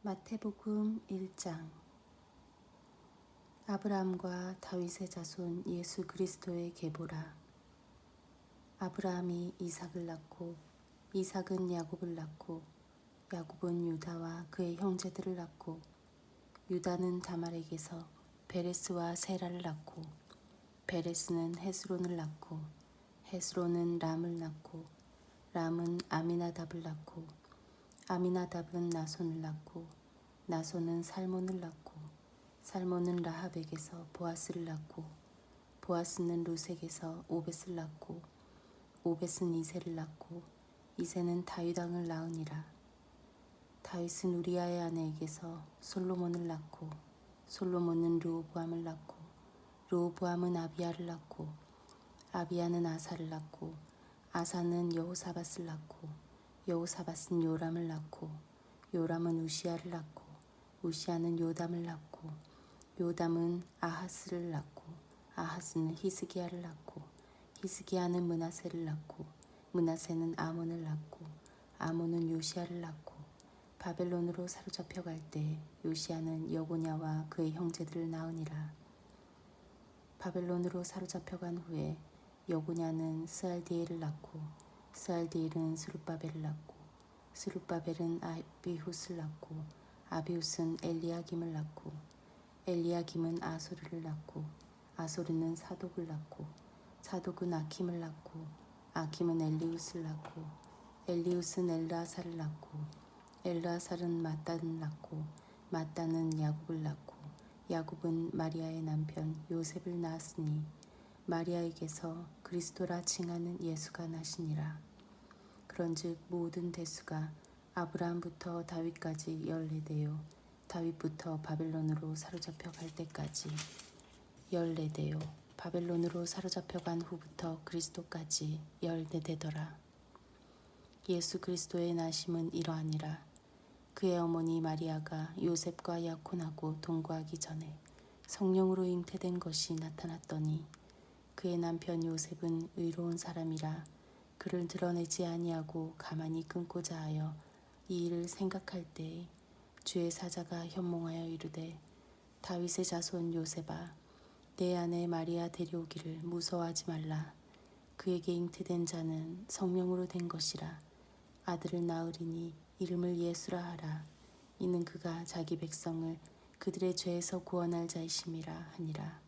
마태복음 1장. 아브라함과 다윗의 자손 예수 그리스도의 계보라. 아브라함이 이삭을 낳고 이삭은 야곱을 낳고 야곱은 유다와 그의 형제들을 낳고 유다는 다말에게서 베레스와 세라를 낳고 베레스는 헤스론을 낳고 헤스론은 람을 낳고 람은 아미나답을 낳고 아미나답은 나손을 낳고 나손은 살몬을 낳고 살몬은 라합에게서 보아스를 낳고 보아스는 루색에서 오벳을 낳고 오벳은 이새를 낳고 이새는 다윗 왕을 낳으니라. 다윗은 우리아의 아내에게서 솔로몬을 낳고 솔로몬은 르호보암을 낳고 르호보암은 아비야를 낳고 아비야는 아사를 낳고 아사는 여호사밧을 낳고 여호사밧은 요람을 낳고 요람은 우시야를 낳고 우시야는 요담을 낳고 요담은 아하스를 낳고 아하스는 히스기야를 낳고 히스기야는 므낫세를 낳고 므낫세는 아몬을 낳고 아몬은 요시야를 낳고 바벨론으로 사로잡혀 갈 때 요시야는 여고냐와 그의 형제들을 낳으니라. 바벨론으로 사로잡혀 간 후에 여고냐는 스알디엘을 낳고 스알디엘은 스룹바벨을 낳고 스룹바벨은 아비훗을 낳고 아비훗은 엘리야김을 낳고 엘리야김은 아소르를 낳고 아소르는 사독을 낳고 사독은 아킴을 낳고 아킴은 엘리훗을 낳고 엘리훗은 엘르아사를 낳고 엘르아살은 mat단을 낳고 mat단은 야곱을 낳고 야곱은 마리아의 남편 요셉을 낳았으니 마리아에게서 그리스도라 칭하는 예수가 나시니라. 그런즉 모든 대수가 아브라함부터 다윗까지 14대요 다윗부터 바벨론으로 사로잡혀 갈 때까지 14대요 바벨론으로 사로잡혀 간 후부터 그리스도까지 14대더라. 예수 그리스도의 나심은 이러하니라. 그의 어머니 마리아가 요셉과 약혼하고 동거하기 전에 성령으로 잉태된 것이 나타났더니 그의 남편 요셉은 의로운 사람이라 그를 드러내지 아니하고 가만히 끊고자 하여 이 일을 생각할 때에 주의 사자가 현몽하여 이르되 다윗의 자손 요셉아 내 아내 마리아 데려오기를 무서워하지 말라. 그에게 잉태된 자는 성령으로 된 것이라. 아들을 낳으리니 이름을 예수라 하라. 이는 그가 자기 백성을 그들의 죄에서 구원할 자이심이라 하니라.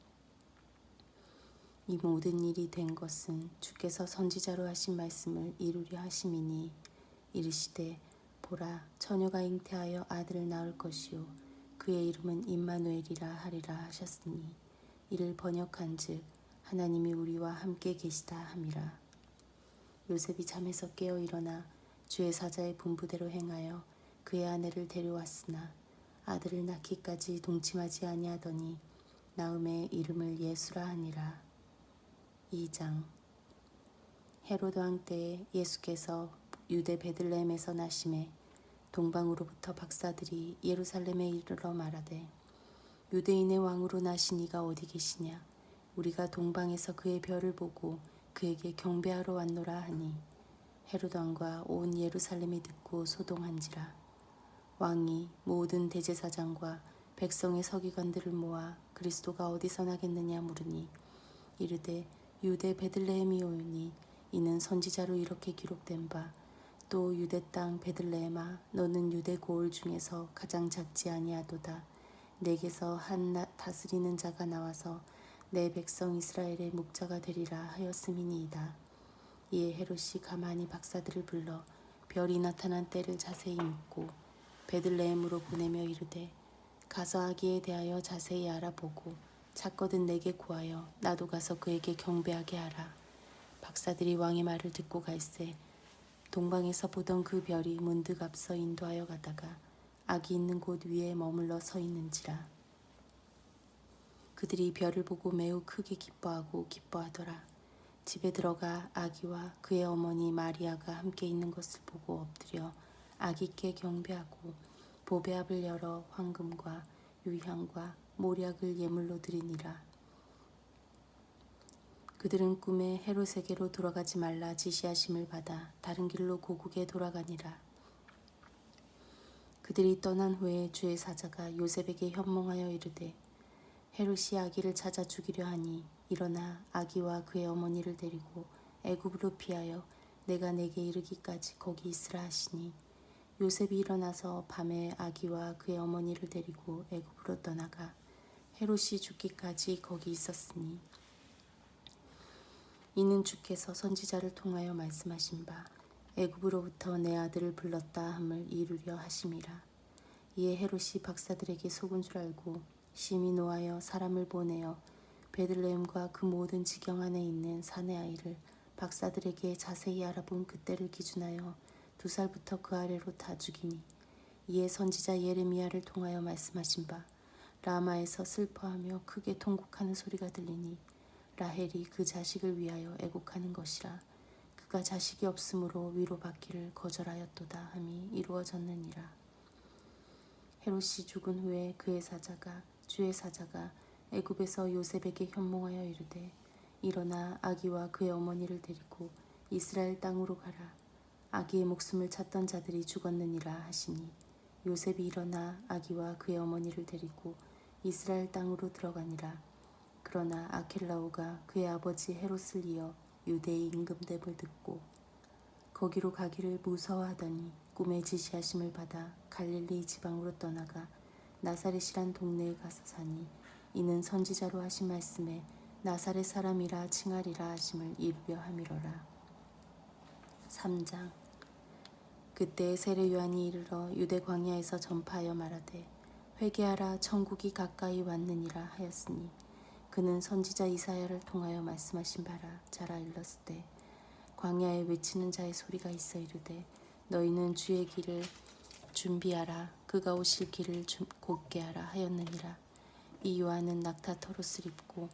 이 모든 일이 된 것은 주께서 선지자로 하신 말씀을 이루려 하심이니 이르시되 보라 처녀가 잉태하여 아들을 낳을 것이요 그의 이름은 임마누엘이라 하리라 하셨으니 이를 번역한즉 하나님이 우리와 함께 계시다 함이라. 요셉이 잠에서 깨어 일어나 주의 사자의 분부대로 행하여 그의 아내를 데려왔으나 아들을 낳기까지 동침하지 아니하더니 나음에 이름을 예수라 하니라. 2장. 헤로드 왕 때에 예수께서 유대 베들레헴에서 나심에 동방으로부터 박사들이 예루살렘에 이르러 말하되 유대인의 왕으로 나신 이가 어디 계시냐 우리가 동방에서 그의 별을 보고 그에게 경배하러 왔노라 하니 헤로드 왕과 온 예루살렘이 듣고 소동한지라. 왕이 모든 대제사장과 백성의 서기관들을 모아 그리스도가 어디서 나겠느냐 물으니 이르되 유대 베들레헴이오니 이는 선지자로 이렇게 기록된 바 또 유대 땅 베들레헴아 너는 유대 고을 중에서 가장 작지 아니하도다. 내게서 한 다스리는 자가 나와서 내 백성 이스라엘의 목자가 되리라 하였음이니이다. 이에 헤롯이 가만히 박사들을 불러 별이 나타난 때를 자세히 묻고 베들레헴으로 보내며 이르되 가서 아기에 대하여 자세히 알아보고 찾거든 내게 구하여 나도 가서 그에게 경배하게 하라. 박사들이 왕의 말을 듣고 갈새 동방에서 보던 그 별이 문득 앞서 인도하여 가다가 아기 있는 곳 위에 머물러 서 있는지라. 그들이 별을 보고 매우 크게 기뻐하고 기뻐하더라. 집에 들어가 아기와 그의 어머니 마리아가 함께 있는 것을 보고 엎드려 아기께 경배하고 보배압을 열어 황금과 유향과 모략을 예물로 드리니라. 그들은 꿈에 헤롯에게로 돌아가지 말라 지시하심을 받아 다른 길로 고국에 돌아가니라. 그들이 떠난 후에 주의 사자가 요셉에게 현몽하여 이르되 헤롯이 아기를 찾아 죽이려 하니 일어나 아기와 그의 어머니를 데리고 애굽으로 피하여 내가 내게 이르기까지 거기 있으라 하시니 요셉이 일어나서 밤에 아기와 그의 어머니를 데리고 애굽으로 떠나가 헤롯이 죽기까지 거기 있었으니 이는 주께서 선지자를 통하여 말씀하신 바 애굽으로부터 내 아들을 불렀다 함을 이루려 하심이라. 이에 헤롯이 박사들에게 속은 줄 알고 심히 노하여 사람을 보내어 베들레헴과 그 모든 지경 안에 있는 사내 아이를 박사들에게 자세히 알아본 그때를 기준하여 2살부터 그 아래로 다 죽이니 이에 선지자 예레미야를 통하여 말씀하신 바 라마에서 슬퍼하며 크게 통곡하는 소리가 들리니 라헬이 그 자식을 위하여 애곡하는 것이라. 그가 자식이 없으므로 위로받기를 거절하였도다 함이 이루어졌느니라. 헤롯이 죽은 후에 그의 사자가 주의 사자가 애굽에서 요셉에게 현몽하여 이르되 일어나 아기와 그의 어머니를 데리고 이스라엘 땅으로 가라. 아기의 목숨을 찾던 자들이 죽었느니라 하시니 요셉이 일어나 아기와 그의 어머니를 데리고 이스라엘 땅으로 들어가니라. 그러나 아켈라오가 그의 아버지 헤롯을 이어 유대의 임금됨을 듣고 거기로 가기를 무서워하더니 꿈에 지시하심을 받아 갈릴리 지방으로 떠나가 나사렛이란 동네에 가서 사니 이는 선지자로 하신 말씀에 나사렛 사람이라 칭하리라 하심을 이루려 함이로라. 3장. 그때 세례 요한이 이르러 유대 광야에서 전파하여 말하되 회개하라 천국이 가까이 왔느니라 하였으니 그는 선지자 이사야를 통하여 말씀하신 바라 잘 일렀을 때 광야에 외치는 자의 소리가 있어 이르되 너희는 주의 길을 준비하라 그가 오실 길을 곧게 하라 하였느니라. 이 요한은 낙타 털옷을 입고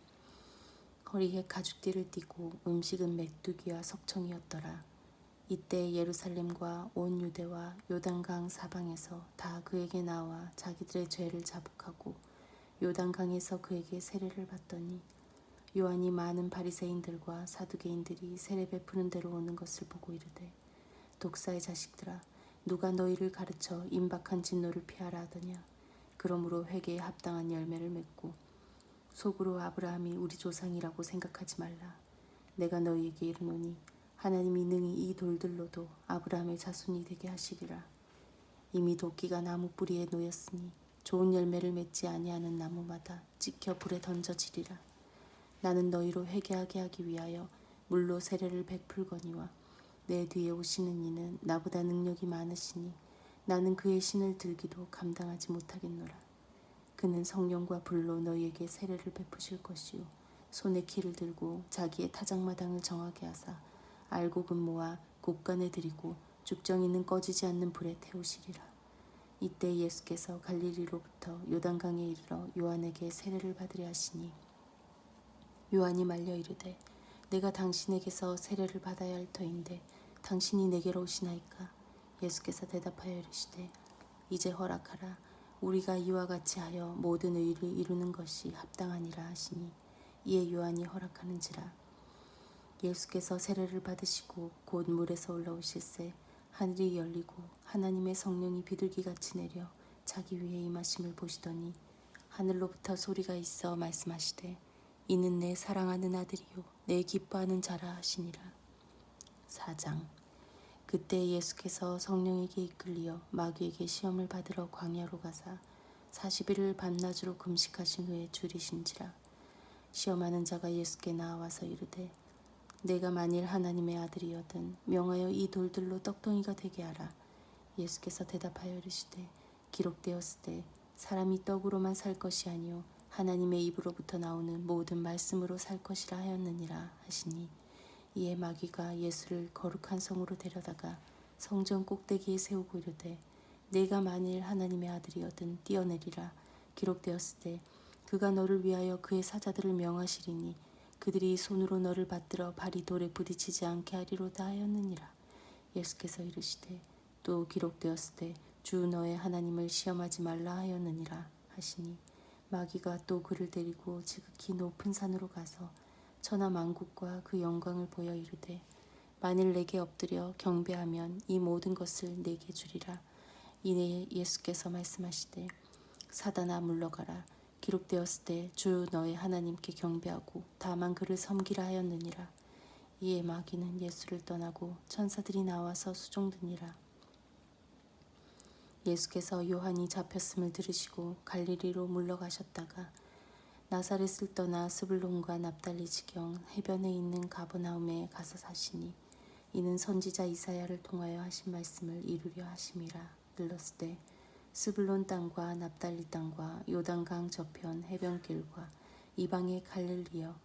허리에 가죽띠를 띠고 음식은 메뚜기와 석청이었더라. 이때 예루살렘과 온 유대와 요단강 사방에서 다 그에게 나와 자기들의 죄를 자복하고 요단강에서 그에게 세례를 받더니 요한이 많은 바리새인들과 사두개인들이 세례 베푸는 데로 오는 것을 보고 이르되 독사의 자식들아 누가 너희를 가르쳐 임박한 진노를 피하라 하더냐. 그러므로 회개에 합당한 열매를 맺고 속으로 아브라함이 우리 조상이라고 생각하지 말라. 내가 너희에게 이르노니 하나님이 능히 이 돌들로도 아브라함의 자손이 되게 하시리라. 이미 도끼가 나무 뿌리에 놓였으니 좋은 열매를 맺지 아니하는 나무마다 찍혀 불에 던져지리라. 나는 너희로 회개하게 하기 위하여 물로 세례를 베풀거니와 내 뒤에 오시는 이는 나보다 능력이 많으시니 나는 그의 신을 들기도 감당하지 못하겠노라. 그는 성령과 불로 너희에게 세례를 베푸실 것이요 손에 키를 들고 자기의 타작마당을 정하게 하사 알곡은 모아 곳간에 들이고 죽정이는 꺼지지 않는 불에 태우시리라. 이때 예수께서 갈릴리로부터 요단강에 이르러 요한에게 세례를 받으려 하시니 요한이 말려 이르되 내가 당신에게서 세례를 받아야 할 터인데 당신이 내게로 오시나이까. 예수께서 대답하여 이르시되 이제 허락하라. 우리가 이와 같이 하여 모든 의를 이루는 것이 합당하니라 하시니 이에 요한이 허락하는지라. 예수께서 세례를 받으시고 곧 물에서 올라오실새 하늘이 열리고 하나님의 성령이 비둘기같이 내려 자기 위에 임하심을 보시더니 하늘로부터 소리가 있어 말씀하시되 이는 내 사랑하는 아들이요 내 기뻐하는 자라 하시니라. 4장. 그때 예수께서 성령에게 이끌리어 마귀에게 시험을 받으러 광야로 가사 40일을 밤낮으로 금식하신 후에 줄이신지라. 시험하는 자가 예수께 나와서 이르되 내가 만일 하나님의 아들이거든 명하여 이 돌들로 떡덩이가 되게 하라. 예수께서 대답하여 이르시되 기록되었으되 사람이 떡으로만 살 것이 아니요 하나님의 입으로부터 나오는 모든 말씀으로 살 것이라 하였느니라 하시니 이에 마귀가 예수를 거룩한 성으로 데려다가 성전 꼭대기에 세우고 이르되 내가 만일 하나님의 아들이거든 뛰어내리라. 기록되었으되 그가 너를 위하여 그의 사자들을 명하시리니 그들이 손으로 너를 받들어 발이 돌에 부딪히지 않게 하리로다 하였느니라. 예수께서 이르시되 또 기록되었으되 주 너의 하나님을 시험하지 말라 하였느니라 하시니 마귀가 또 그를 데리고 지극히 높은 산으로 가서 천하 만국과 그 영광을 보여 이르되 만일 내게 엎드려 경배하면 이 모든 것을 내게 주리라. 이내 예수께서 말씀하시되 사단아 물러가라. 기록되었을 때 주 너의 하나님께 경배하고 다만 그를 섬기라 하였느니라. 이에 마귀는 예수를 떠나고 천사들이 나와서 수종드니라. 예수께서 요한이 잡혔음을 들으시고 갈릴리로 물러가셨다가 나사렛을 떠나 스불론과 납달리 지경 해변에 있는 가버나움에 가서 사시니 이는 선지자 이사야를 통하여 하신 말씀을 이루려 하심이라. 일렀으되 스불론 땅과 납달리 땅과 요단강 저편 해변길과 이방의 갈릴리여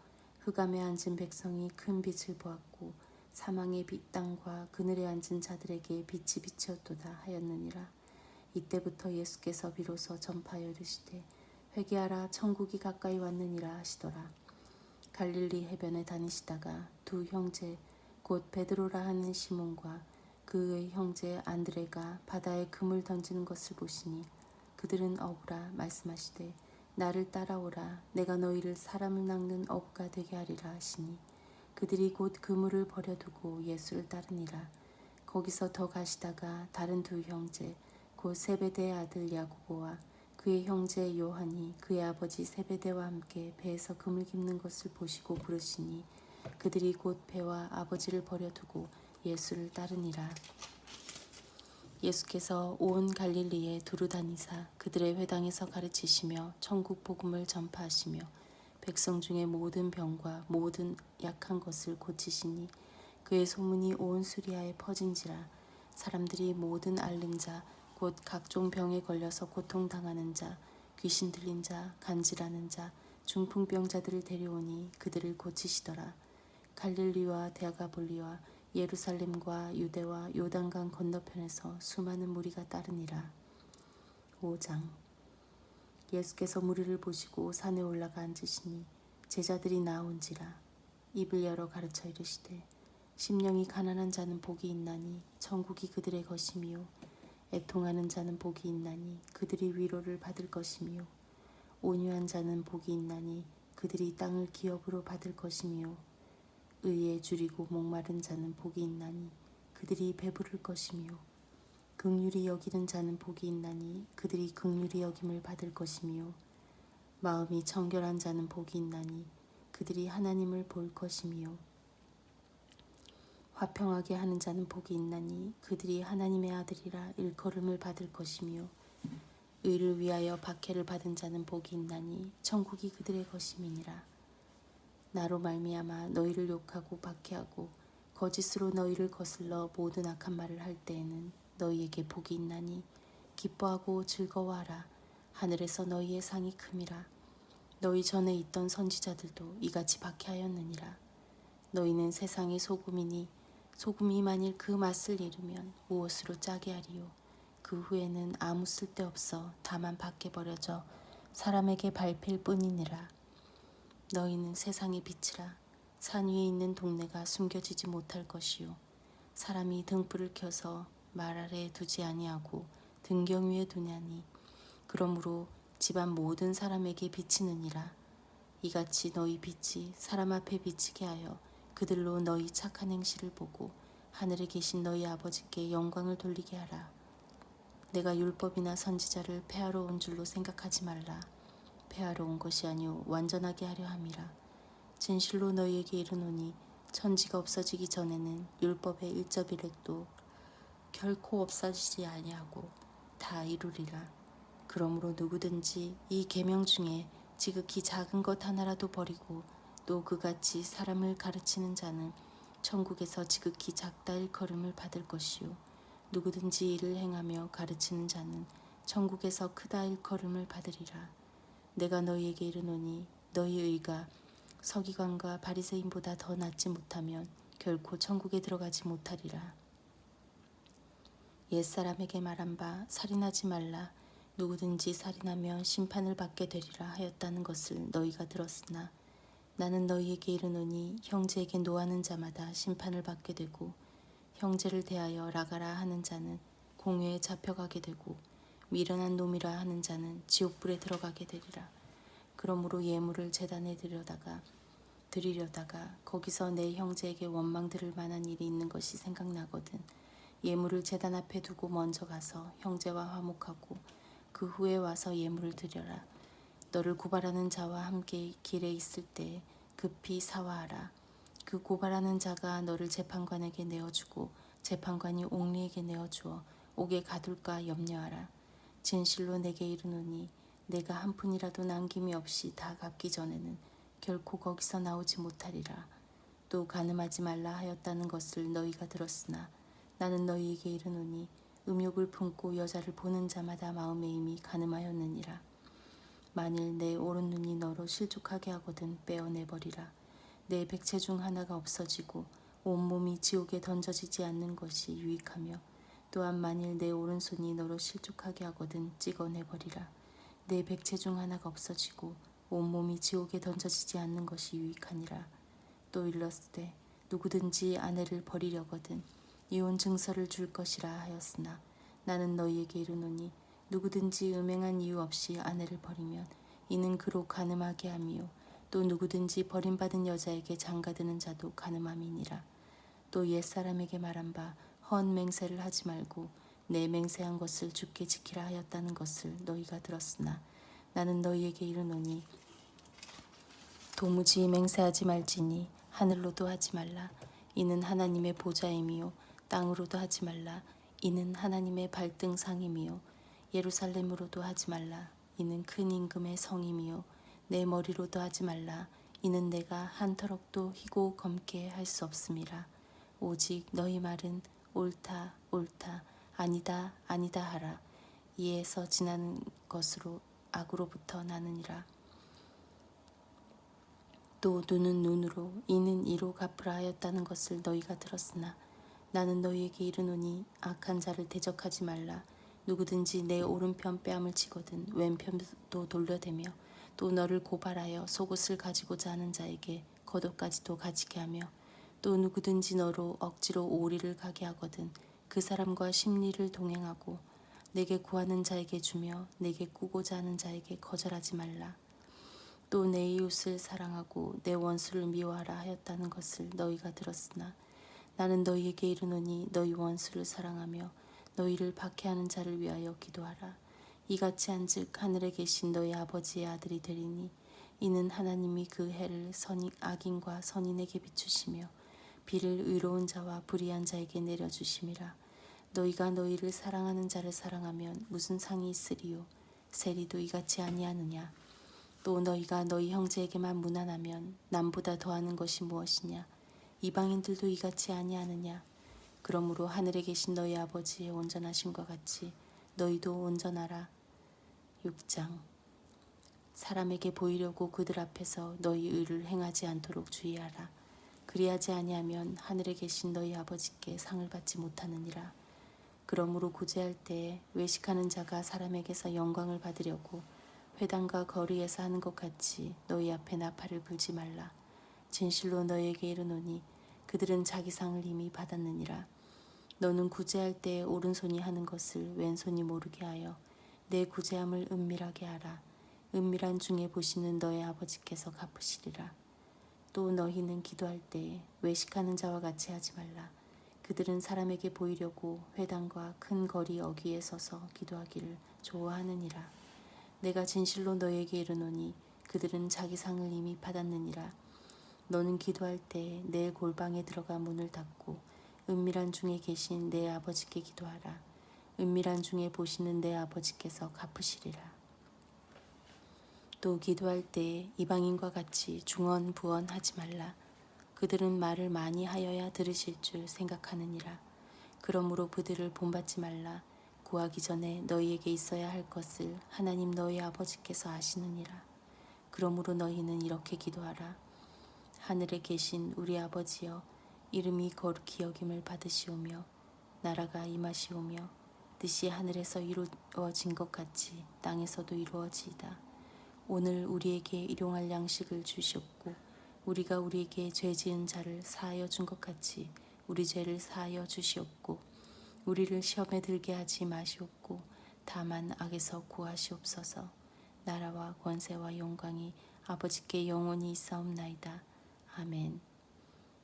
흑암에 앉은 백성이 큰 빛을 보았고 사망의 빛 땅과 그늘에 앉은 자들에게 빛이 비치었도다 하였느니라. 이때부터 예수께서 비로소 전파하여 이르시되 회개하라 천국이 가까이 왔느니라 하시더라. 갈릴리 해변에 다니시다가 두 형제 곧 베드로라 하는 시몬과 그의 형제 안드레가 바다에 금을 던지는 것을 보시니 그들은 어부라 말씀하시되 나를 따라오라. 내가 너희를 사람을 낚는 어부가 되게 하리라 하시니 그들이 곧 그물을 버려두고 예수를 따르니라. 거기서 더 가시다가 다른 두 형제 곧 세베대의 아들 야고보와 그의 형제 요한이 그의 아버지 세베대와 함께 배에서 금을 깁는 것을 보시고 부르시니 그들이 곧 배와 아버지를 버려두고 예수를 따르니라. 예수께서 온 갈릴리에 두루 다니사 그들의 회당에서 가르치시며 천국 복음을 전파하시며 백성 중에 모든 병과 모든 약한 것을 고치시니 그의 소문이 온 수리아에 퍼진지라. 사람들이 모든 앓는 자 곧 각종 병에 걸려서 고통당하는 자 귀신 들린 자 간질하는 자 중풍병자들을 데려오니 그들을 고치시더라. 갈릴리와 데가볼리와 예루살렘과 유대와 요단강 건너편에서 수많은 무리가 따르니라. 5장. 예수께서 무리를 보시고 산에 올라가 앉으시니 제자들이 나온지라. 입을 열어 가르쳐 이르시되 심령이 가난한 자는 복이 있나니 천국이 그들의 것이미요 애통하는 자는 복이 있나니 그들이 위로를 받을 것이미요 온유한 자는 복이 있나니 그들이 땅을 기업으로 받을 것이미요 의에 줄이고 목마른 자는 복이 있나니 그들이 배부를 것이미요 긍휼히 여기는 자는 복이 있나니 그들이 긍휼히 여김을 받을 것이미요 마음이 정결한 자는 복이 있나니 그들이 하나님을 볼 것이미요 화평하게 하는 자는 복이 있나니 그들이 하나님의 아들이라 일컬음을 받을 것이미요 의를 위하여 박해를 받은 자는 복이 있나니 천국이 그들의 것임이니라. 나로 말미암아 너희를 욕하고 박해하고 거짓으로 너희를 거슬러 모든 악한 말을 할 때에는 너희에게 복이 있나니 기뻐하고 즐거워하라. 하늘에서 너희의 상이 큼이라. 너희 전에 있던 선지자들도 이같이 박해하였느니라. 너희는 세상의 소금이니 소금이 만일 그 맛을 잃으면 무엇으로 짜게 하리요. 그 후에는 아무 쓸데없어 다만 밖에 버려져 사람에게 밟힐 뿐이니라. 너희는 세상의 빛이라. 산 위에 있는 동네가 숨겨지지 못할 것이요 사람이 등불을 켜서 말 아래에 두지 아니하고 등경 위에 두냐니 그러므로 집안 모든 사람에게 비치느니라. 이같이 너희 빛이 사람 앞에 비치게 하여 그들로 너희 착한 행실을 보고 하늘에 계신 너희 아버지께 영광을 돌리게 하라. 내가 율법이나 선지자를 폐하러 온 줄로 생각하지 말라. 폐하러 온 것이 아니오 완전하게 하려 함이라. 진실로 너희에게 이르노니 천지가 없어지기 전에는 율법의 일접이라도 결코 없어지지 아니하고 다 이루리라. 그러므로 누구든지 이 계명 중에 지극히 작은 것 하나라도 버리고 또 그같이 사람을 가르치는 자는 천국에서 지극히 작다 일컬음을 받을 것이요 누구든지 이를 행하며 가르치는 자는 천국에서 크다 일컬음을 받으리라. 내가 너희에게 이르노니 너희 의가 서기관과 바리새인보다 더 낫지 못하면 결코 천국에 들어가지 못하리라. 옛사람에게 말한 바 살인하지 말라. 누구든지 살인하면 심판을 받게 되리라 하였다는 것을 너희가 들었으나 나는 너희에게 이르노니 형제에게 노하는 자마다 심판을 받게 되고 형제를 대하여 라가라 하는 자는 공회에 잡혀가게 되고 미련한 놈이라 하는 자는 지옥불에 들어가게 되리라. 그러므로 예물을 제단에 드리려다가 거기서 내 형제에게 원망 들을 만한 일이 있는 것이 생각나거든 예물을 제단 앞에 두고 먼저 가서 형제와 화목하고 그 후에 와서 예물을 드려라. 너를 고발하는 자와 함께 길에 있을 때 급히 사화하라. 그 고발하는 자가 너를 재판관에게 내어주고 재판관이 옥리에게 내어주어 옥에 가둘까 염려하라. 진실로 내게 이르노니 내가 한 푼이라도 남김이 없이 다 갚기 전에는 결코 거기서 나오지 못하리라. 또 간음하지 말라 하였다는 것을 너희가 들었으나 나는 너희에게 이르노니 음욕을 품고 여자를 보는 자마다 마음에 이미 간음하였느니라. 만일 내 오른 눈이 너로 실족하게 하거든 빼어내버리라. 내 백체 중 하나가 없어지고 온몸이 지옥에 던져지지 않는 것이 유익하며 또한 만일 내 오른손이 너로 실족하게 하거든 찍어내버리라. 내 백체 중 하나가 없어지고 온몸이 지옥에 던져지지 않는 것이 유익하니라. 또 일렀으되 누구든지 아내를 버리려거든 이혼 증서를 줄 것이라 하였으나 나는 너희에게 이르노니 누구든지 음행한 이유 없이 아내를 버리면 이는 그로 간음하게 함이요 또 누구든지 버림받은 여자에게 장가드는 자도 간음함이니라. 또 옛사람에게 말한 바 헌 맹세를 하지 말고 내 맹세한 것을 주께 지키라 하였다는 것을 너희가 들었으나 나는 너희에게 이르노니 도무지 맹세하지 말지니 하늘로도 하지 말라. 이는 하나님의 보좌임이요 땅으로도 하지 말라. 이는 하나님의 발등상임이요 예루살렘으로도 하지 말라. 이는 큰 임금의 성임이요 내 머리로도 하지 말라. 이는 내가 한 터럭도 희고 검게 할 수 없음이라. 오직 너희 말은 옳다 옳다 아니다 아니다 하라. 이에서 지나는 것으로 악으로부터 나느니라. 또 눈은 눈으로 이는 이로 갚으라 하였다는 것을 너희가 들었으나 나는 너희에게 이르노니 악한 자를 대적하지 말라. 누구든지 내 오른편 뺨을 치거든 왼편도 돌려대며 또 너를 고발하여 속옷을 가지고자 하는 자에게 겉옷까지도 가지게 하며 또 누구든지 너로 억지로 오리를 가게 하거든 그 사람과 심리를 동행하고 내게 구하는 자에게 주며 내게 꾸고자 하는 자에게 거절하지 말라. 또 내 이웃을 사랑하고 내 원수를 미워하라 하였다는 것을 너희가 들었으나 나는 너희에게 이르노니 너희 원수를 사랑하며 너희를 박해하는 자를 위하여 기도하라. 이같이 한즉 하늘에 계신 너희 아버지의 아들이 되리니 이는 하나님이 그 해를 악인과 선인에게 비추시며 비를 의로운 자와 불의한 자에게 내려주심이라. 너희가 너희를 사랑하는 자를 사랑하면 무슨 상이 있으리요? 세리도 이같이 아니하느냐? 또 너희가 너희 형제에게만 무난하면 남보다 더하는 것이 무엇이냐? 이방인들도 이같이 아니하느냐? 그러므로 하늘에 계신 너희 아버지의 온전하심과 같이 너희도 온전하라. 6장 사람에게 보이려고 그들 앞에서 너희 의를 행하지 않도록 주의하라. 그리하지 아니하면 하늘에 계신 너희 아버지께 상을 받지 못하느니라. 그러므로 구제할 때에 외식하는 자가 사람에게서 영광을 받으려고 회당과 거리에서 하는 것 같이 너희 앞에 나팔을 불지 말라. 진실로 너희에게 이르노니 그들은 자기 상을 이미 받았느니라. 너는 구제할 때에 오른손이 하는 것을 왼손이 모르게 하여 내 구제함을 은밀하게 하라. 은밀한 중에 보시는 너희 아버지께서 갚으시리라. 또 너희는 기도할 때에 외식하는 자와 같이 하지 말라. 그들은 사람에게 보이려고 회당과 큰 거리 어귀에 서서 기도하기를 좋아하느니라. 내가 진실로 너희에게 이르노니 그들은 자기 상을 이미 받았느니라. 너는 기도할 때 내 골방에 들어가 문을 닫고 은밀한 중에 계신 내 아버지께 기도하라. 은밀한 중에 보시는 내 아버지께서 갚으시리라. 또 기도할 때 이방인과 같이 중언부언하지 말라. 그들은 말을 많이 하여야 들으실 줄 생각하느니라. 그러므로 그들을 본받지 말라. 구하기 전에 너희에게 있어야 할 것을 하나님 너희 아버지께서 아시느니라. 그러므로 너희는 이렇게 기도하라. 하늘에 계신 우리 아버지여, 이름이 거룩히 여김을 받으시오며 나라가 임하시오며 뜻이 하늘에서 이루어진 것 같이 땅에서도 이루어지이다. 오늘 우리에게 일용할 양식을 주시옵고 우리가 우리에게 죄 지은 자를 사하여 준 것 같이 우리 죄를 사하여 주시옵고 우리를 시험에 들게 하지 마시옵고 다만 악에서 구하시옵소서. 나라와 권세와 영광이 아버지께 영원히 있사옵나이다. 아멘.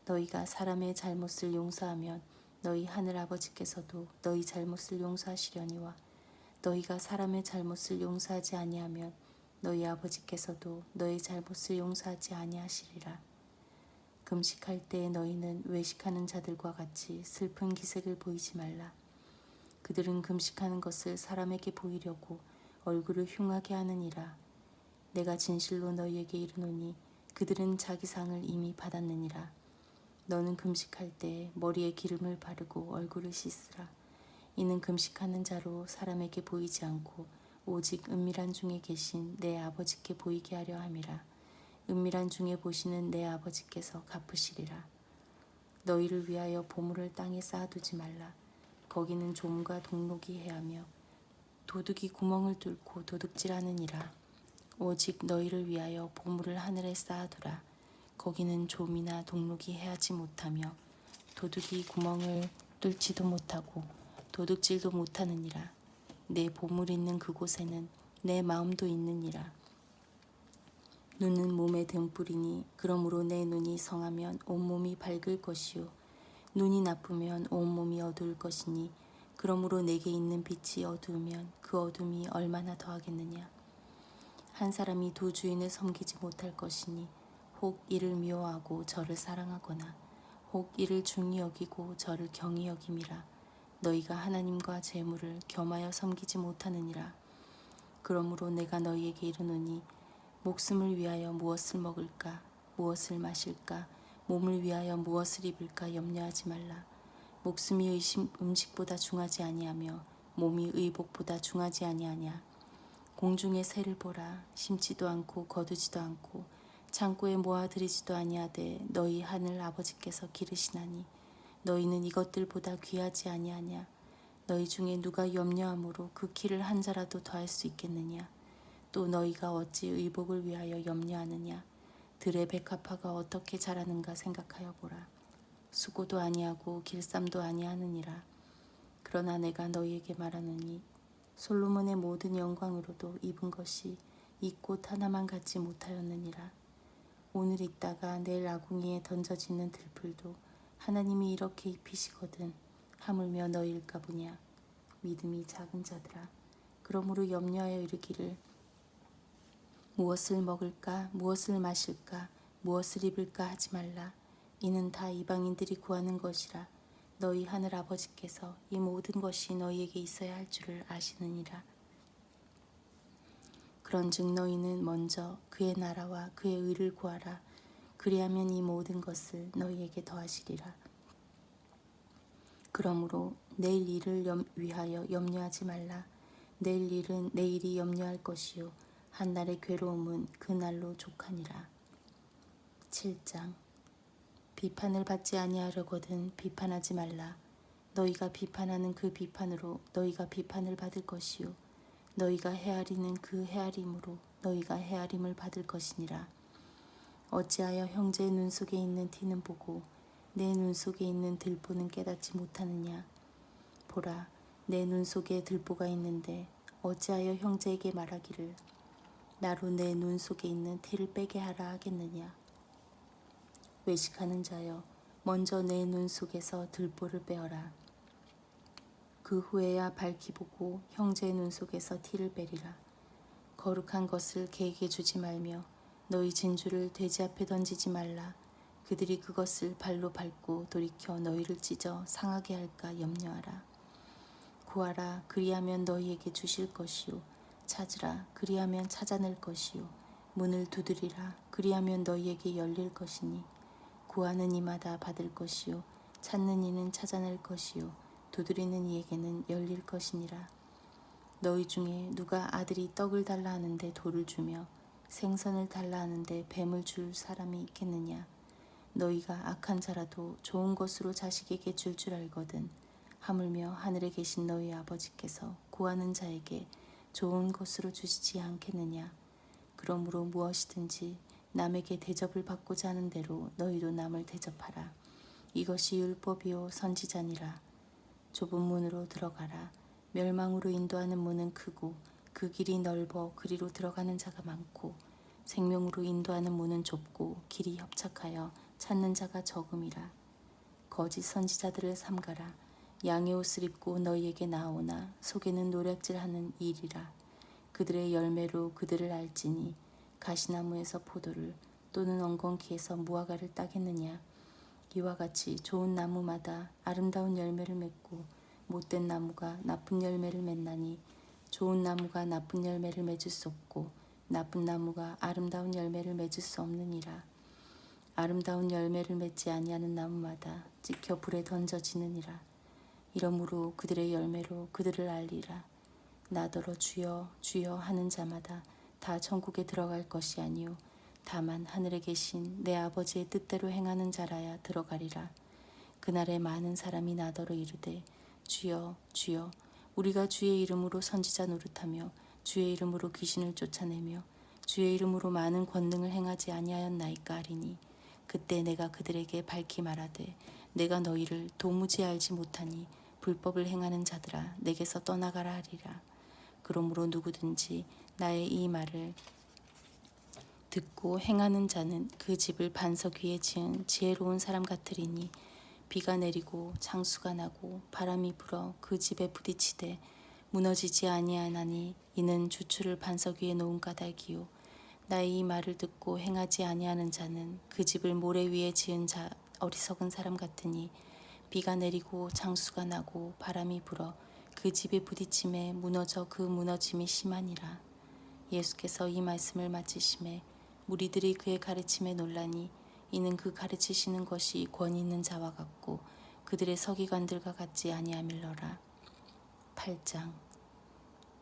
너희가 사람의 잘못을 용서하면 너희 하늘 아버지께서도 너희 잘못을 용서하시려니와 너희가 사람의 잘못을 용서하지 아니하면 너희 아버지께서도 너희 잘못을 용서하지 아니하시리라. 금식할 때에 너희는 외식하는 자들과 같이 슬픈 기색을 보이지 말라. 그들은 금식하는 것을 사람에게 보이려고 얼굴을 흉하게 하느니라. 내가 진실로 너희에게 이르노니 그들은 자기 상을 이미 받았느니라. 너는 금식할 때 머리에 기름을 바르고 얼굴을 씻으라. 이는 금식하는 자로 사람에게 보이지 않고 오직 은밀한 중에 계신 내 아버지께 보이게 하려 함이라. 은밀한 중에 보시는 내 아버지께서 갚으시리라. 너희를 위하여 보물을 땅에 쌓아두지 말라. 거기는 좀과 동록이 해하며 도둑이 구멍을 뚫고 도둑질하느니라. 오직 너희를 위하여 보물을 하늘에 쌓아두라. 거기는 좀이나 동록이 해하지 못하며 도둑이 구멍을 뚫지도 못하고 도둑질도 못하느니라. 내 보물 있는 그곳에는 내 마음도 있느니라. 눈은 몸의 등불이니 그러므로 내 눈이 성하면 온몸이 밝을 것이요 눈이 나쁘면 온몸이 어두울 것이니 그러므로 내게 있는 빛이 어두우면 그 어둠이 얼마나 더하겠느냐. 한 사람이 두 주인을 섬기지 못할 것이니 혹 이를 미워하고 저를 사랑하거나 혹 이를 중히 여기고 저를 경히 여김이라. 너희가 하나님과 재물을 겸하여 섬기지 못하느니라. 그러므로 내가 너희에게 이르노니 목숨을 위하여 무엇을 먹을까 무엇을 마실까 몸을 위하여 무엇을 입을까 염려하지 말라. 목숨이 음식보다 중하지 아니하며 몸이 의복보다 중하지 아니하냐. 공중의 새를 보라. 심지도 않고 거두지도 않고 창고에 모아들이지도 아니하되 너희 하늘 아버지께서 기르시나니 너희는 이것들보다 귀하지 아니하냐. 너희 중에 누가 염려함으로 그 키를 한 자라도 더할 수 있겠느냐. 또 너희가 어찌 의복을 위하여 염려하느냐. 들의 백합화가 어떻게 자라는가 생각하여 보라. 수고도 아니하고 길쌈도 아니하느니라. 그러나 내가 너희에게 말하노니 솔로몬의 모든 영광으로도 입은 것이 이 꽃 하나만 갖지 못하였느니라. 오늘 있다가 내일 아궁이에 던져지는 들풀도 하나님이 이렇게 입히시거든 하물며 너희일까 보냐. 믿음이 작은 자들아, 그러므로 염려하여 이르기를 무엇을 먹을까 무엇을 마실까 무엇을 입을까 하지 말라. 이는 다 이방인들이 구하는 것이라. 너희 하늘 아버지께서 이 모든 것이 너희에게 있어야 할 줄을 아시느니라. 그런즉 너희는 먼저 그의 나라와 그의 의를 구하라. 그리하면 이 모든 것을 너희에게 더하시리라. 그러므로 내일 일을 위하여 염려하지 말라. 내일 일은 내일이 염려할 것이요 한날의 괴로움은 그날로 족하니라. 7장. 비판을 받지 아니하려거든 비판하지 말라. 너희가 비판하는 그 비판으로 너희가 비판을 받을 것이요 너희가 헤아리는 그 헤아림으로 너희가 헤아림을 받을 것이니라. 어찌하여 형제의 눈 속에 있는 티는 보고 내 눈 속에 있는 들보는 깨닫지 못하느냐. 보라, 내 눈 속에 들보가 있는데 어찌하여 형제에게 말하기를 나로 내 눈 속에 있는 티를 빼게 하라 하겠느냐. 외식하는 자여, 먼저 내 눈 속에서 들보를 빼어라. 그 후에야 밝히 보고 형제의 눈 속에서 티를 빼리라. 거룩한 것을 개에게 주지 말며 너희 진주를 돼지 앞에 던지지 말라. 그들이 그것을 발로 밟고 돌이켜 너희를 찢어 상하게 할까 염려하라. 구하라, 그리하면 너희에게 주실 것이요 찾으라, 그리하면 찾아낼 것이요 문을 두드리라, 그리하면 너희에게 열릴 것이니 구하는 이마다 받을 것이요 찾는 이는 찾아낼 것이요 두드리는 이에게는 열릴 것이니라. 너희 중에 누가 아들이 떡을 달라 하는데 돌을 주며 생선을 달라 하는데 뱀을 줄 사람이 있겠느냐. 너희가 악한 자라도 좋은 것으로 자식에게 줄 줄 알거든 하물며 하늘에 계신 너희 아버지께서 구하는 자에게 좋은 것으로 주시지 않겠느냐. 그러므로 무엇이든지 남에게 대접을 받고자 하는 대로 너희도 남을 대접하라. 이것이 율법이요 선지자니라. 좁은 문으로 들어가라. 멸망으로 인도하는 문은 크고 그 길이 넓어 그리로 들어가는 자가 많고 생명으로 인도하는 문은 좁고 길이 협착하여 찾는 자가 적음이라. 거짓 선지자들을 삼가라. 양의 옷을 입고 너희에게 나오나 속에는 노략질하는 일이라. 그들의 열매로 그들을 알지니 가시나무에서 포도를 또는 엉겅퀴에서 무화과를 따겠느냐. 이와 같이 좋은 나무마다 아름다운 열매를 맺고 못된 나무가 나쁜 열매를 맺나니 좋은 나무가 나쁜 열매를 맺을 수 없고 나쁜 나무가 아름다운 열매를 맺을 수 없느니라. 아름다운 열매를 맺지 아니하는 나무마다 찍혀 불에 던져지느니라. 이러므로 그들의 열매로 그들을 알리라. 나더러 주여 주여 하는 자마다 다 천국에 들어갈 것이 아니요 다만 하늘에 계신 내 아버지의 뜻대로 행하는 자라야 들어가리라. 그날에 많은 사람이 나더러 이르되 주여 주여 우리가 주의 이름으로 선지자 노릇하며 주의 이름으로 귀신을 쫓아내며 주의 이름으로 많은 권능을 행하지 아니하였나이까 하리니 그때 내가 그들에게 밝히 말하되 내가 너희를 도무지 알지 못하니 불법을 행하는 자들아 내게서 떠나가라 하리라. 그러므로 누구든지 나의 이 말을 듣고 행하는 자는 그 집을 반석 위에 지은 지혜로운 사람 같으리니 비가 내리고 장수가 나고 바람이 불어 그 집에 부딪히되 무너지지 아니하나니 이는 주추를 반석 위에 놓은 까닭이요 나의 이 말을 듣고 행하지 아니하는 자는 그 집을 모래 위에 지은 자 어리석은 사람 같으니 비가 내리고 장수가 나고 바람이 불어 그 집에 부딪힘에 무너져 그 무너짐이 심하니라. 예수께서 이 말씀을 마치심에 무리들이 그의 가르침에 놀라니 이는 그 가르치시는 것이 권위 있는 자와 같고 그들의 서기관들과 같지 아니함일러라. 8장.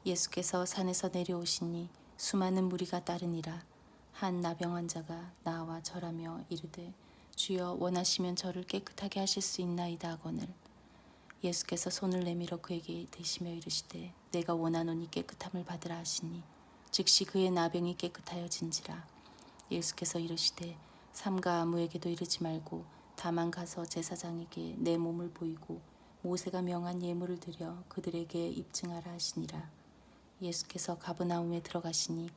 예수께서 산에서 내려오시니 수많은 무리가 따르니라. 한 나병 환자가 나와 절하며 이르되 주여 원하시면 저를 깨끗하게 하실 수 있나이다 하거늘 예수께서 손을 내밀어 그에게 대시며 이르시되 내가 원하노니 깨끗함을 받으라 하시니 즉시 그의 나병이 깨끗하여진지라. 예수께서 이르시되 삼가 아무에게도 이르지 말고 다만 가서 제사장에게 내 몸을 보이고 모세가 명한 예물을 드려 그들에게 입증하라 하시니라. 예수께서 가버나움에 들어가시니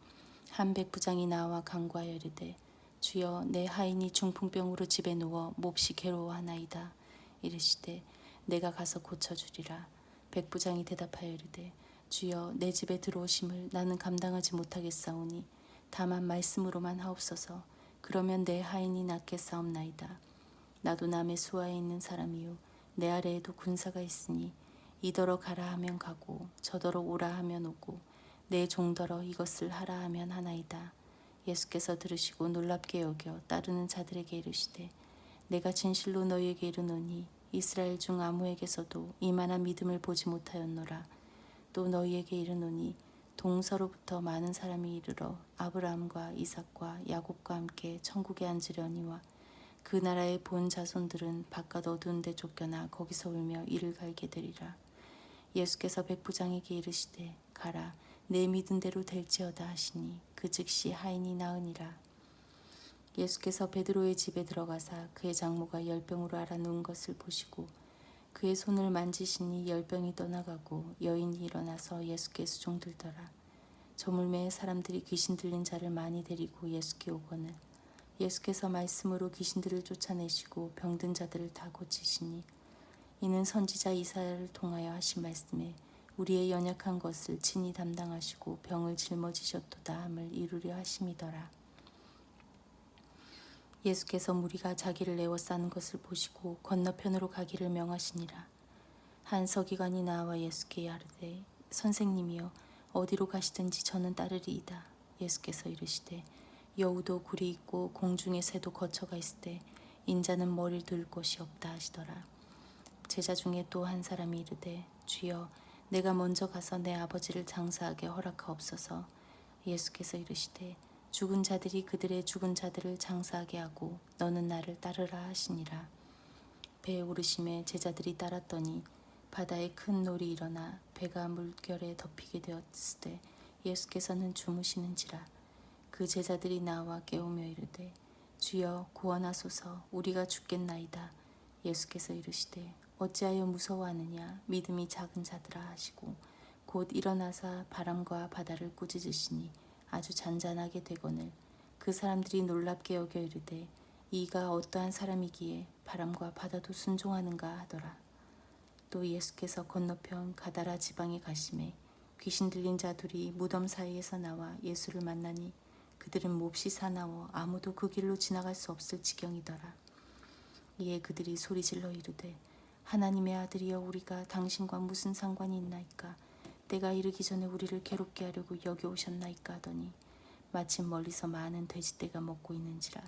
한 백부장이 나와 간구하여 이르되 주여 내 하인이 중풍병으로 집에 누워 몹시 괴로워하나이다. 이르시되 내가 가서 고쳐주리라. 백부장이 대답하여 이르되 주여 내 집에 들어오심을 나는 감당하지 못하겠사오니 다만 말씀으로만 하옵소서. 그러면 내 하인이 낫겠사옵나이다. 나도 남의 수하에 있는 사람이요 내 아래에도 군사가 있으니 이더러 가라 하면 가고 저더러 오라 하면 오고 내 종더러 이것을 하라 하면 하나이다. 예수께서 들으시고 놀랍게 여겨 따르는 자들에게 이르시되 내가 진실로 너희에게 이르노니 이스라엘 중 아무에게서도 이만한 믿음을 보지 못하였노라. 또 너희에게 이르노니 동서로부터 많은 사람이 이르러 아브라함과 이삭과 야곱과 함께 천국에 앉으려니와 그 나라의 본 자손들은 바깥 어두운 데 쫓겨나 거기서 울며 이를 갈게 되리라. 예수께서 백부장에게 이르시되 가라 내 믿은 대로 될지어다 하시니 그 즉시 하인이 나으니라. 예수께서 베드로의 집에 들어가사 그의 장모가 열병으로 앓아누운 것을 보시고 그의 손을 만지시니 열병이 떠나가고 여인이 일어나서 예수께 수종들더라. 저물매에 사람들이 귀신 들린 자를 많이 데리고 예수께 오거늘 예수께서 말씀으로 귀신들을 쫓아내시고 병든 자들을 다 고치시니 이는 선지자 이사야를 통하여 하신 말씀에 우리의 연약한 것을 친히 담당하시고 병을 짊어지셨도다 함을 이루려 하심이더라. 예수께서 무리가 자기를 에워싸는 것을 보시고 건너편으로 가기를 명하시니라. 한 서기관이 나와 예수께 아뢰되 선생님이여 어디로 가시든지 저는 따르리이다. 예수께서 이르시되 여우도 굴이 있고 공중의 새도 거처가 있으되 인자는 머리를 둘 곳이 없다 하시더라. 제자 중에 또 한 사람이 이르되 주여 내가 먼저 가서 내 아버지를 장사하게 허락하옵소서. 예수께서 이르시되 죽은 자들이 그들의 죽은 자들을 장사하게 하고 너는 나를 따르라 하시니라. 배에 오르심에 제자들이 따랐더니 바다에 큰 놀이 일어나 배가 물결에 덮이게 되었으되 예수께서는 주무시는지라. 그 제자들이 나와 깨우며 이르되 주여 구원하소서 우리가 죽겠나이다. 예수께서 이르시되 어찌하여 무서워하느냐 믿음이 작은 자들아 하시고 곧 일어나사 바람과 바다를 꾸짖으시니 아주 잔잔하게 되거늘 그 사람들이 놀랍게 여겨 이르되 이가 어떠한 사람이기에 바람과 바다도 순종하는가 하더라. 또 예수께서 건너편 가다라 지방에 가심에 귀신 들린 자들이 무덤 사이에서 나와 예수를 만나니 그들은 몹시 사나워 아무도 그 길로 지나갈 수 없을 지경이더라. 이에 그들이 소리질러 이르되 하나님의 아들이여 우리가 당신과 무슨 상관이 있나이까? 때가 이르기 전에 우리를 괴롭게 하려고 여기 오셨나이까 하더니 마침 멀리서 많은 돼지떼가 먹고 있는지라.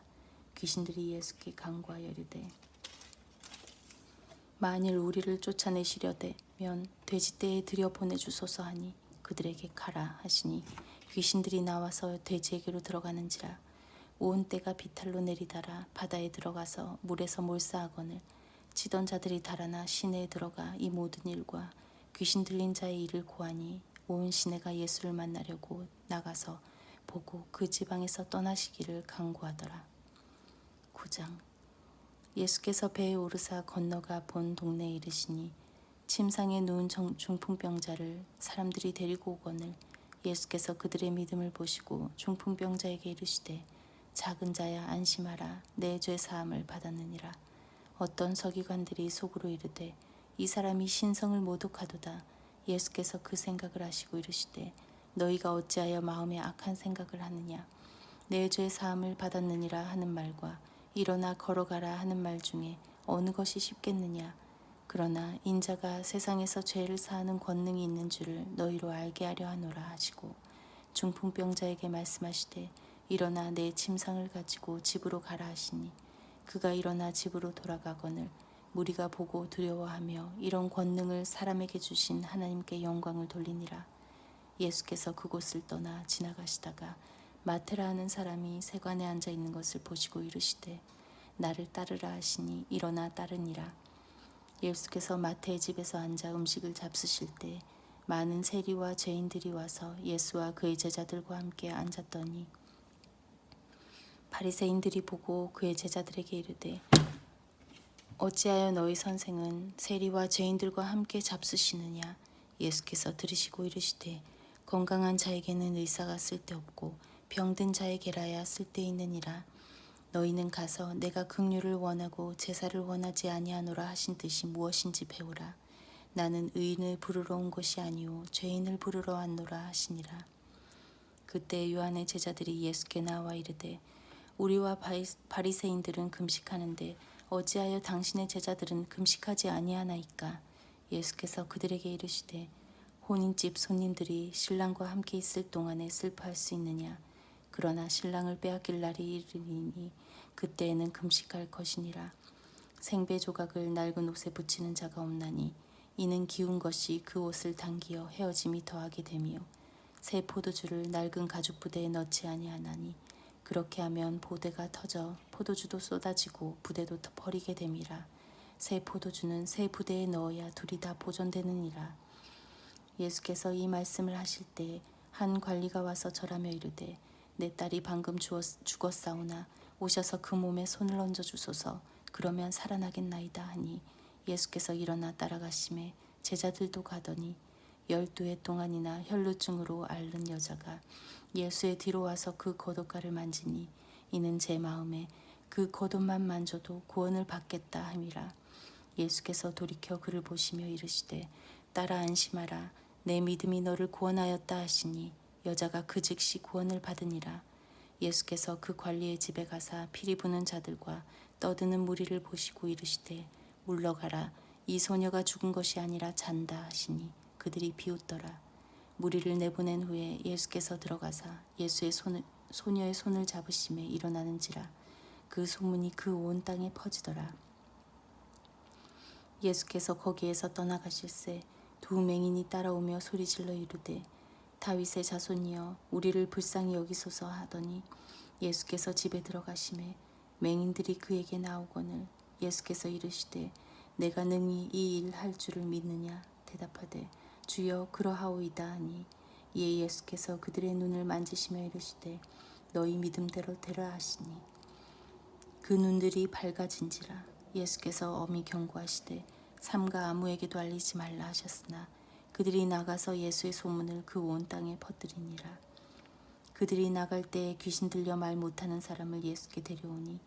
귀신들이 예수께 간구하여 이르되 만일 우리를 쫓아내시려되면 돼지떼에 들여보내주소서 하니 그들에게 가라 하시니 귀신들이 나와서 돼지에게로 들어가는지라. 온 때가 비탈로 내리다라 바다에 들어가서 물에서 몰사하거늘 치던 자들이 달아나 시내에 들어가 이 모든 일과 귀신 들린 자의 일을 고하니 온 시내가 예수를 만나려고 나가서 보고 그 지방에서 떠나시기를 간구하더라. 9장. 예수께서 배에 오르사 건너가 본 동네에 이르시니 침상에 누운 중풍병자를 사람들이 데리고 오거늘 예수께서 그들의 믿음을 보시고 중풍병자에게 이르시되 작은 자야 안심하라 내 죄 사함을 받았느니라. 어떤 서기관들이 속으로 이르되 이 사람이 신성을 모독하도다. 예수께서 그 생각을 하시고 이르시되 너희가 어찌하여 마음에 악한 생각을 하느냐. 내 죄 사함을 받았느니라 하는 말과 일어나 걸어가라 하는 말 중에 어느 것이 쉽겠느냐. 그러나 인자가 세상에서 죄를 사하는 권능이 있는 줄을 너희로 알게 하려 하노라 하시고 중풍병자에게 말씀하시되 일어나 내 침상을 가지고 집으로 가라 하시니 그가 일어나 집으로 돌아가거늘 무리가 보고 두려워하며 이런 권능을 사람에게 주신 하나님께 영광을 돌리니라. 예수께서 그곳을 떠나 지나가시다가 마테라 하는 사람이 세관에 앉아 있는 것을 보시고 이르시되 나를 따르라 하시니 일어나 따르니라. 예수께서 마태의 집에서 앉아 음식을 잡수실 때 많은 세리와 죄인들이 와서 예수와 그의 제자들과 함께 앉았더니 바리새인들이 보고 그의 제자들에게 이르되 어찌하여 너희 선생은 세리와 죄인들과 함께 잡수시느냐. 예수께서 들으시고 이르시되 건강한 자에게는 의사가 쓸데없고 병든 자에게라야 쓸데있느니라. 너희는 가서 내가 긍휼을 원하고 제사를 원하지 아니하노라 하신 뜻이 무엇인지 배우라. 나는 의인을 부르러 온 것이 아니오 죄인을 부르러 왔노라 하시니라. 그때 요한의 제자들이 예수께 나와 이르되 우리와 바리새인들은 금식하는데 어찌하여 당신의 제자들은 금식하지 아니하나이까. 예수께서 그들에게 이르시되 혼인집 손님들이 신랑과 함께 있을 동안에 슬퍼할 수 있느냐. 그러나 신랑을 빼앗길 날이 이르리니 그때에는 금식할 것이니라. 생배 조각을 낡은 옷에 붙이는 자가 없나니 이는 기운 것이 그 옷을 당기어 헤어짐이 더하게 되며 새 포도주를 낡은 가죽 부대에 넣지 아니하나니 그렇게 하면 보대가 터져 포도주도 쏟아지고 부대도 버리게 됨이라. 새 포도주는 새 부대에 넣어야 둘이 다 보존되느니라. 예수께서 이 말씀을 하실 때 한 관리가 와서 절하며 이르되 내 딸이 방금 죽었사오나 오셔서 그 몸에 손을 얹어 주소서. 그러면 살아나겠나이다 하니 예수께서 일어나 따라가심에 제자들도 가더니 12해 동안이나 혈루증으로 앓는 여자가 예수의 뒤로 와서 그 겉옷가를 만지니 이는 제 마음에 그 겉옷만 만져도 구원을 받겠다 함이라. 예수께서 돌이켜 그를 보시며 이르시되 딸아 안심하라 내 믿음이 너를 구원하였다 하시니 여자가 그 즉시 구원을 받으니라. 예수께서 그 관리의 집에 가사 피리 부는 자들과 떠드는 무리를 보시고 이르시되 물러가라 이 소녀가 죽은 것이 아니라 잔다 하시니 그들이 비웃더라. 무리를 내보낸 후에 예수께서 들어가사 예수의 소녀의 손을 잡으심에 일어나는지라. 그 소문이 그 온 땅에 퍼지더라. 예수께서 거기에서 떠나가실새 두 맹인이 따라오며 소리질러 이르되 다윗의 자손이여 우리를 불쌍히 여기소서 하더니 예수께서 집에 들어가심에 맹인들이 그에게 나오거늘 예수께서 이르시되 내가 능히 이 일 할 줄을 믿느냐. 대답하되 주여 그러하오이다 하니 이에 예수께서 그들의 눈을 만지시며 이르시되 너희 믿음대로 되라 하시니 그 눈들이 밝아진지라. 예수께서 엄히 경고하시되 삼가 아무에게도 알리지 말라 하셨으나 그들이 나가서 예수의 소문을 그 온 땅에 퍼뜨리니라. 그들이 나갈 때에 귀신 들려 말 못하는 사람을 예수께 데려오니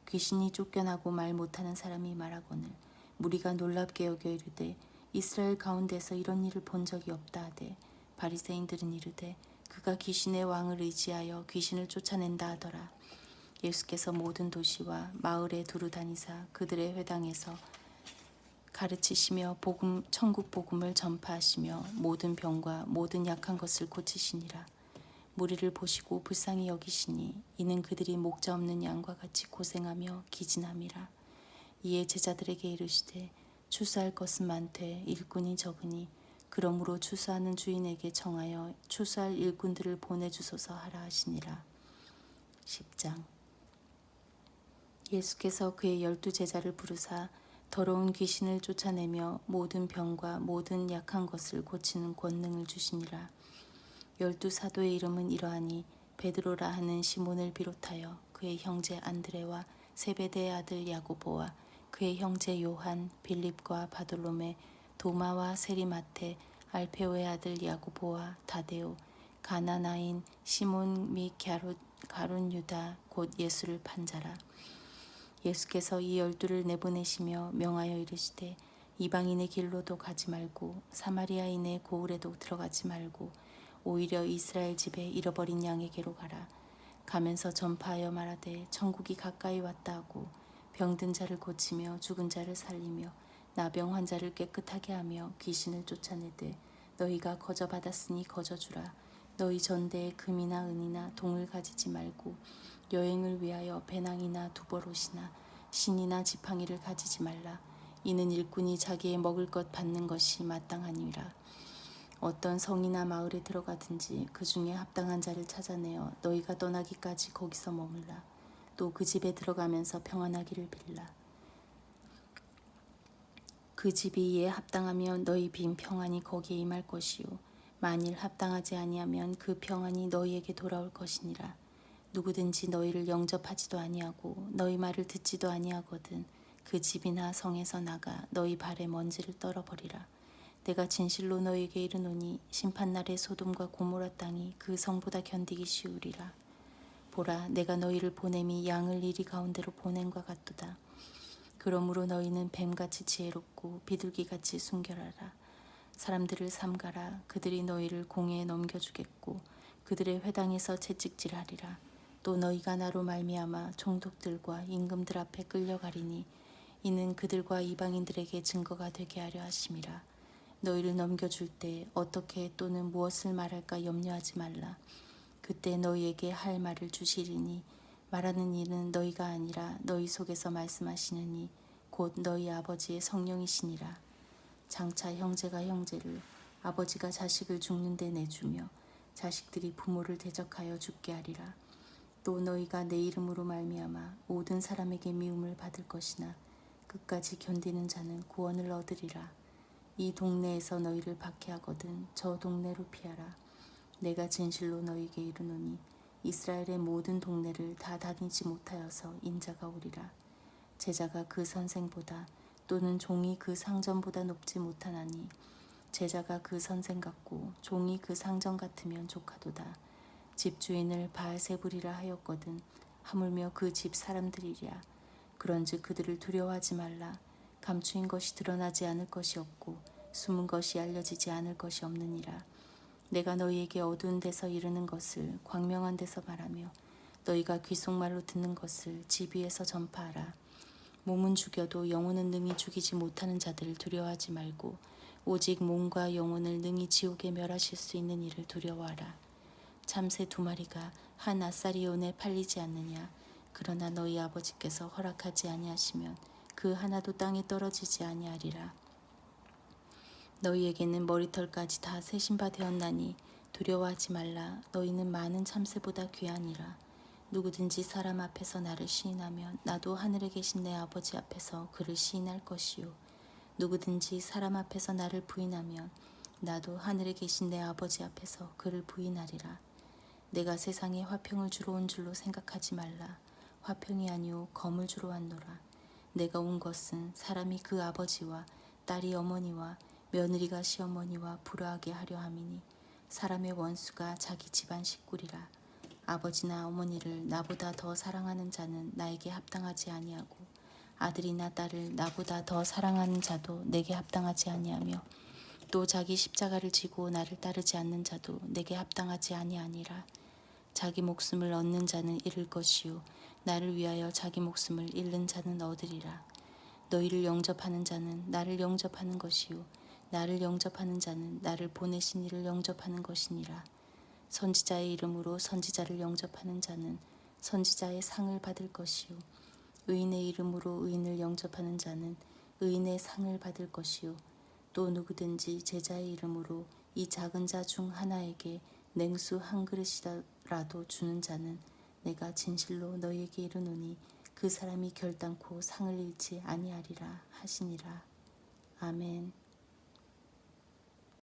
귀신이 쫓겨나고 말 못하는 사람이 말하거늘 무리가 놀랍게 여겨 이르되 이스라엘 가운데서 이런 일을 본 적이 없다 하되 바리새인들은 이르되 그가 귀신의 왕을 의지하여 귀신을 쫓아낸다 하더라. 예수께서 모든 도시와 마을에 두루 다니사 그들의 회당에서 가르치시며 천국 복음을 전파하시며 모든 병과 모든 약한 것을 고치시니라. 무리를 보시고 불쌍히 여기시니 이는 그들이 목자 없는 양과 같이 고생하며 기진함이라. 이에 제자들에게 이르시되 추수할 것은 많되 일꾼이 적으니 그러므로 추수하는 주인에게 청하여 추수할 일꾼들을 보내주소서 하라 하시니라. 10장. 예수께서 그의 12제자를 부르사 더러운 귀신을 쫓아내며 모든 병과 모든 약한 것을 고치는 권능을 주시니라. 12사도의 이름은 이러하니 베드로라 하는 시몬을 비롯하여 그의 형제 안드레와 세베대의 아들 야고보와 그의 형제 요한, 빌립과 바돌로메, 도마와 세리마테, 알페오의 아들 야고보와 다데오, 가나나인 시몬 및 가룟 유다 곧 예수를 판 자라. 예수께서 이 12를 내보내시며 명하여 이르시되 이방인의 길로도 가지 말고 사마리아인의 고을에도 들어가지 말고 오히려 이스라엘 집에 잃어버린 양에게로 가라. 가면서 전파하여 말하되 천국이 가까이 왔다 하고 병든 자를 고치며 죽은 자를 살리며 나병 환자를 깨끗하게 하며 귀신을 쫓아내되 너희가 거저 받았으니 거저 주라. 너희 전대에 금이나 은이나 동을 가지지 말고 여행을 위하여 배낭이나 두벌옷이나 신이나 지팡이를 가지지 말라. 이는 일꾼이 자기의 먹을 것 받는 것이 마땅하니라. 어떤 성이나 마을에 들어가든지 그 중에 합당한 자를 찾아내어 너희가 떠나기까지 거기서 머물라. 또 그 집에 들어가면서 평안하기를 빌라. 그 집이 이에 합당하면 너희 빈 평안이 거기에 임할 것이요 만일 합당하지 아니하면 그 평안이 너희에게 돌아올 것이니라. 누구든지 너희를 영접하지도 아니하고 너희 말을 듣지도 아니하거든 그 집이나 성에서 나가 너희 발에 먼지를 떨어버리라. 내가 진실로 너희에게 이르노니 심판날에 소돔과 고모라 땅이 그 성보다 견디기 쉬우리라. 보라, 내가 너희를 보냄이 양을 이리 가운데로 보냄과 같도다. 그러므로 너희는 뱀같이 지혜롭고 비둘기같이 순결하라. 사람들을 삼가라. 그들이 너희를 공회에 넘겨주겠고 그들의 회당에서 채찍질하리라. 또 너희가 나로 말미암아 총독들과 임금들 앞에 끌려가리니 이는 그들과 이방인들에게 증거가 되게 하려 하심이라. 너희를 넘겨줄 때 어떻게 또는 무엇을 말할까 염려하지 말라. 그때 너희에게 할 말을 주시리니 말하는 이는 너희가 아니라 너희 속에서 말씀하시느니 곧 너희 아버지의 성령이시니라. 장차 형제가 형제를 아버지가 자식을 죽는 데 내주며 자식들이 부모를 대적하여 죽게 하리라. 또 너희가 내 이름으로 말미암아 모든 사람에게 미움을 받을 것이나 끝까지 견디는 자는 구원을 얻으리라. 이 동네에서 너희를 박해하거든 저 동네로 피하라. 내가 진실로 너희에게 이르노니 이스라엘의 모든 동네를 다 다니지 못하여서 인자가 오리라. 제자가 그 선생보다 또는 종이 그 상전보다 높지 못하나니 제자가 그 선생 같고 종이 그 상전 같으면 조카도다. 집주인을 바알세불이라 하였거든 하물며 그 집 사람들이랴. 그런즉 그들을 두려워하지 말라. 감추인 것이 드러나지 않을 것이 없고 숨은 것이 알려지지 않을 것이 없느니라. 내가 너희에게 어두운 데서 이르는 것을 광명한 데서 말하며 너희가 귓속말로 듣는 것을 집 위에서 전파하라. 몸은 죽여도 영혼은 능히 죽이지 못하는 자들을 두려워하지 말고 오직 몸과 영혼을 능히 지옥에 멸하실 수 있는 이를 두려워하라. 참새 2마리가 한 아사리온에 팔리지 않느냐. 그러나 너희 아버지께서 허락하지 아니하시면 그 하나도 땅에 떨어지지 아니하리라. 너희에게는 머리털까지 다 세신 바 되었나니 두려워하지 말라. 너희는 많은 참새보다 귀하니라. 누구든지 사람 앞에서 나를 시인하면 나도 하늘에 계신 내 아버지 앞에서 그를 시인할 것이요 누구든지 사람 앞에서 나를 부인하면 나도 하늘에 계신 내 아버지 앞에서 그를 부인하리라. 내가 세상에 화평을 주러 온 줄로 생각하지 말라. 화평이 아니오 검을 주러 왔노라. 내가 온 것은 사람이 그 아버지와 딸이 어머니와 며느리가 시어머니와 불화하게 하려 함이니 사람의 원수가 자기 집안 식구리라. 아버지나 어머니를 나보다 더 사랑하는 자는 나에게 합당하지 아니하고 아들이나 딸을 나보다 더 사랑하는 자도 내게 합당하지 아니하며 또 자기 십자가를 지고 나를 따르지 않는 자도 내게 합당하지 아니하니라. 자기 목숨을 얻는 자는 잃을 것이요 나를 위하여 자기 목숨을 잃는 자는 얻으리라. 너희를 영접하는 자는 나를 영접하는 것이요 나를 영접하는 자는 나를 보내신 이를 영접하는 것이니라. 선지자의 이름으로 선지자를 영접하는 자는 선지자의 상을 받을 것이요 의인의 이름으로 의인을 영접하는 자는 의인의 상을 받을 것이요 또 누구든지 제자의 이름으로 이 작은 자 중 하나에게 냉수 한 그릇이라도 주는 자는 내가 진실로 너희에게 이르노니 그 사람이 결단코 상을 잃지 아니하리라 하시니라. 아멘.